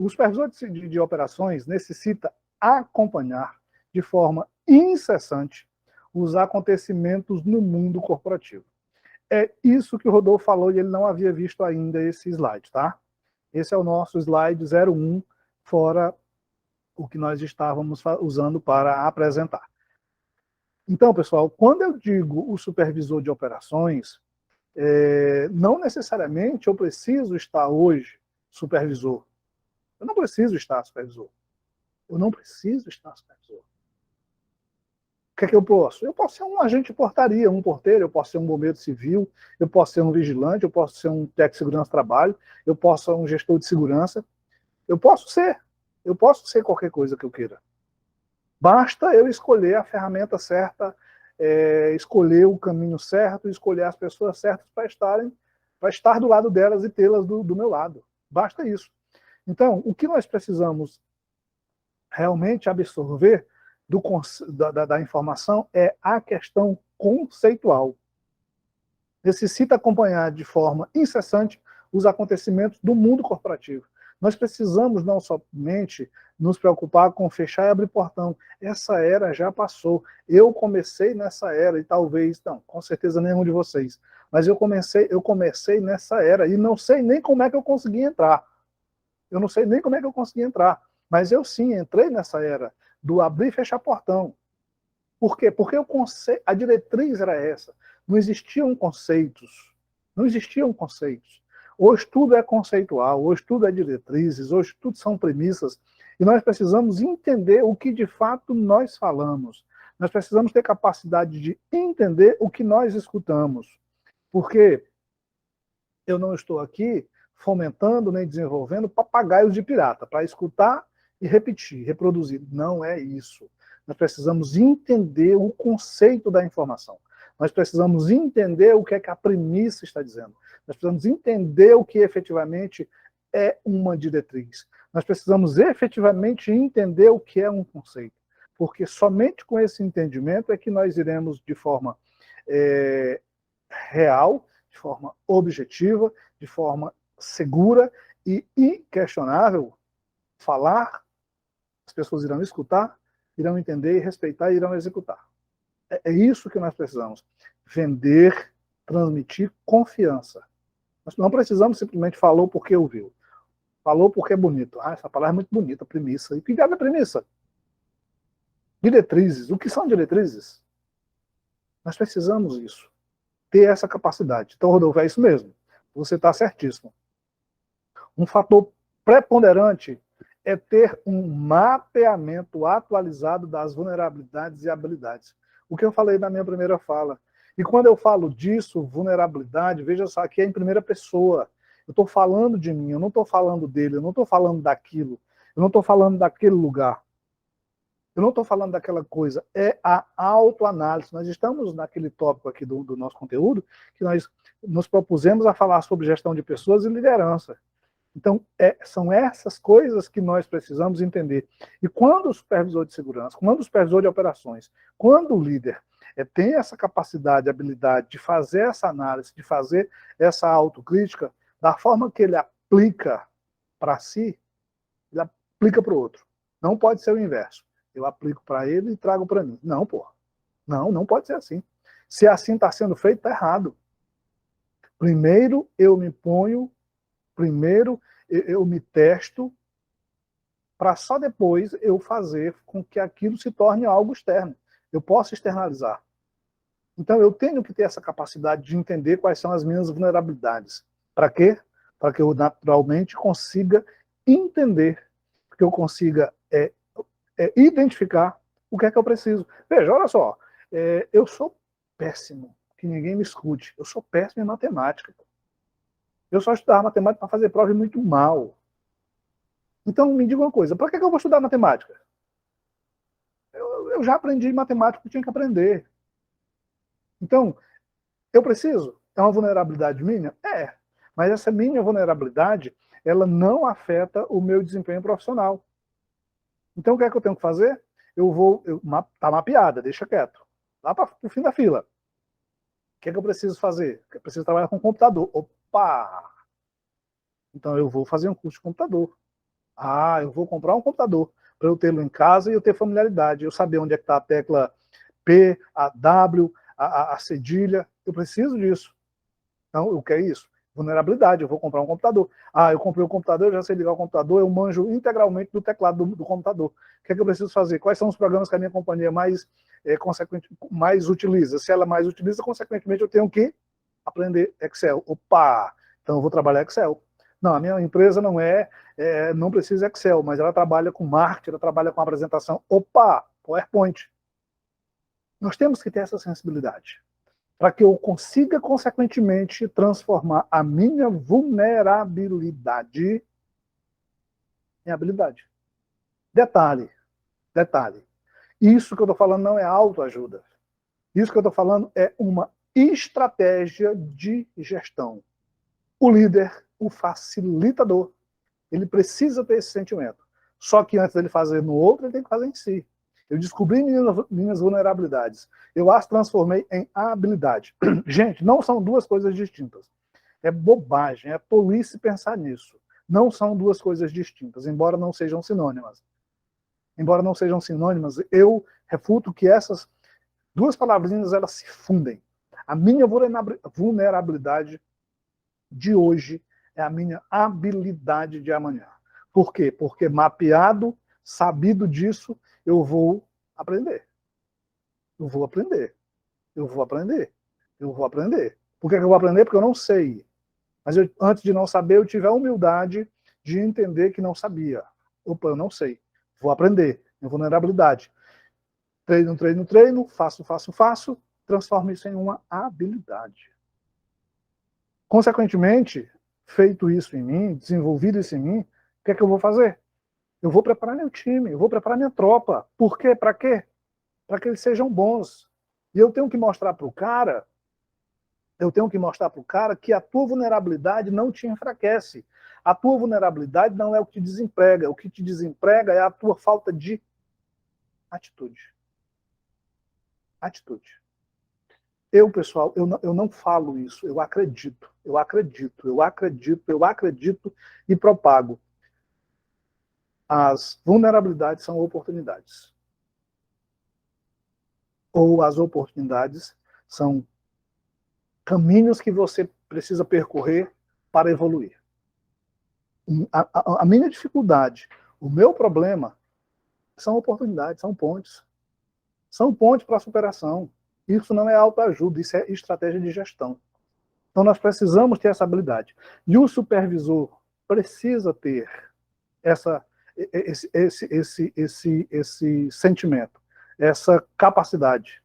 O supervisor de operações necessita acompanhar de forma incessante os acontecimentos no mundo corporativo. É isso que o Rodolfo falou e ele não havia visto ainda esse slide, tá? Esse é o nosso slide 01, fora o que nós estávamos usando para apresentar. Então, pessoal, quando eu digo o supervisor de operações, não necessariamente eu preciso estar hoje supervisor. Eu não preciso estar supervisor. Eu não preciso estar supervisor. O que é que eu posso? Eu posso ser um agente de portaria, um porteiro, eu posso ser um bombeiro civil, eu posso ser um vigilante, eu posso ser um técnico de segurança do trabalho, eu posso ser um gestor de segurança. Eu posso ser qualquer coisa que eu queira. Basta eu escolher a ferramenta certa, escolher o caminho certo, escolher as pessoas certas para estar do lado delas e tê-las do meu lado. Basta isso. Então, o que nós precisamos realmente absorver da informação é a questão conceitual. Necessita acompanhar de forma incessante os acontecimentos do mundo corporativo. Nós precisamos não somente nos preocupar com fechar e abrir portão. Essa era já passou. Eu comecei nessa era, e talvez, não, com certeza nenhum de vocês, mas eu comecei nessa era e não sei nem como é que eu consegui entrar. Eu não sei nem como é que eu consegui entrar, mas eu sim entrei nessa era do abrir e fechar portão. Por quê? Porque a diretriz era essa. Não existiam conceitos. Não existiam conceitos. Hoje tudo é conceitual, hoje tudo é diretrizes, hoje tudo são premissas, e nós precisamos entender o que de fato nós falamos. Nós precisamos ter capacidade de entender o que nós escutamos. Porque eu não estou aqui fomentando nem desenvolvendo papagaios de pirata, para escutar e repetir, reproduzir. Não é isso. Nós precisamos entender o conceito da informação. Nós precisamos entender o que é que a premissa está dizendo. Nós precisamos entender o que efetivamente é uma diretriz. Nós precisamos efetivamente entender o que é um conceito. Porque somente com esse entendimento é que nós iremos, de forma real, de forma objetiva, de forma segura e inquestionável, falar, as pessoas irão escutar, irão entender, respeitar e irão executar. É isso que nós precisamos. Vender, transmitir confiança. Nós não precisamos simplesmente falou porque ouviu. Falou porque é bonito. Ah, essa palavra é muito bonita, premissa. E que diabo é premissa? Diretrizes. O que são diretrizes? Nós precisamos disso. Ter essa capacidade. Então, Rodolfo, é isso mesmo. Você está certíssimo. Um fator preponderante é ter um mapeamento atualizado das vulnerabilidades e habilidades. O que eu falei na minha primeira fala. E quando eu falo disso, vulnerabilidade, veja só, aqui é em primeira pessoa. Eu estou falando de mim, eu não estou falando dele, eu não estou falando daquilo, eu não estou falando daquele lugar. Eu não estou falando daquela coisa, é a autoanálise. Nós estamos naquele tópico aqui do nosso conteúdo, que nós nos propusemos a falar sobre gestão de pessoas e liderança. Então, são essas coisas que nós precisamos entender. E quando o supervisor de segurança, quando o supervisor de operações, quando o líder tem essa capacidade, habilidade de fazer essa análise, de fazer essa autocrítica, da forma que ele aplica para si, ele aplica para o outro. Não pode ser o inverso. Eu aplico para ele e trago para mim. Não, porra. Não pode ser assim. Se assim está sendo feito, está errado. Primeiro eu me ponho, primeiro eu me testo, para só depois eu fazer com que aquilo se torne algo externo. Eu posso externalizar. Então eu tenho que ter essa capacidade de entender quais são as minhas vulnerabilidades. Para quê? Para que eu naturalmente consiga entender, que eu consiga identificar o que é que eu preciso. Veja, olha só, eu sou péssimo, que ninguém me escute, eu sou péssimo em matemática. Eu só estudava matemática para fazer prova e muito mal. Então me diga uma coisa, para que eu vou estudar matemática? Eu já aprendi matemática que eu tinha que aprender. Então, eu preciso? É uma vulnerabilidade minha? É. Mas essa minha vulnerabilidade, ela não afeta o meu desempenho profissional. Então, o que é que eu tenho que fazer? Tá mapeada, deixa quieto. Lá para o fim da fila. O que é que eu preciso fazer? Eu preciso trabalhar com computador. Opa! Então, eu vou fazer um curso de computador. Ah, eu vou comprar um computador para eu tê-lo em casa e eu ter familiaridade, eu saber onde é que está a tecla P, a W, a cedilha, eu preciso disso. Então, o que é isso? Vulnerabilidade, eu vou comprar um computador. Ah, eu comprei um computador, eu já sei ligar o computador, eu manjo integralmente do teclado do computador. O que é que eu preciso fazer? Quais são os programas que a minha companhia mais utiliza? Se ela mais utiliza, consequentemente, eu tenho que aprender Excel. Opa! Então, eu vou trabalhar Excel. Não, a minha empresa não precisa Excel, mas ela trabalha com marketing, ela trabalha com apresentação. Opa! PowerPoint. Nós temos que ter essa sensibilidade para que eu consiga, consequentemente, transformar a minha vulnerabilidade em habilidade. Detalhe, detalhe. Isso que eu estou falando não é autoajuda. Isso que eu estou falando é uma estratégia de gestão. O líder, o facilitador, ele precisa ter esse sentimento. Só que antes dele fazer no outro, ele tem que fazer em si. Eu descobri minhas vulnerabilidades. Eu as transformei em habilidade. Gente, não são duas coisas distintas. É bobagem, é tolice pensar nisso. Não são duas coisas distintas, embora não sejam sinônimas. Embora não sejam sinônimas, eu refuto que essas duas palavrinhas elas se fundem. A minha vulnerabilidade de hoje é a minha habilidade de amanhã. Por quê? Porque mapeado, sabido disso, eu vou aprender. Eu vou aprender. Eu vou aprender. Eu vou aprender. Por que eu vou aprender? Porque eu não sei. Mas antes de não saber, eu tive a humildade de entender que não sabia. Opa, eu não sei. Vou aprender. Minha vulnerabilidade. Treino, treino, treino, faço, faço, faço, transformo isso em uma habilidade. Consequentemente, feito isso em mim, desenvolvido isso em mim, o que é que eu vou fazer? Eu vou preparar meu time, eu vou preparar minha tropa. Por quê? Para quê? Para que eles sejam bons. E eu tenho que mostrar para o cara, que a tua vulnerabilidade não te enfraquece. A tua vulnerabilidade não é o que te desemprega. O que te desemprega é a tua falta de atitude. Atitude. Pessoal, eu não falo isso, eu acredito e propago. As vulnerabilidades são oportunidades. Ou as oportunidades são caminhos que você precisa percorrer para evoluir. A minha dificuldade, o meu problema, são oportunidades, são pontes. São pontes para a superação. Isso não é autoajuda, isso é estratégia de gestão. Então nós precisamos ter essa habilidade. E o supervisor precisa ter esse sentimento, essa capacidade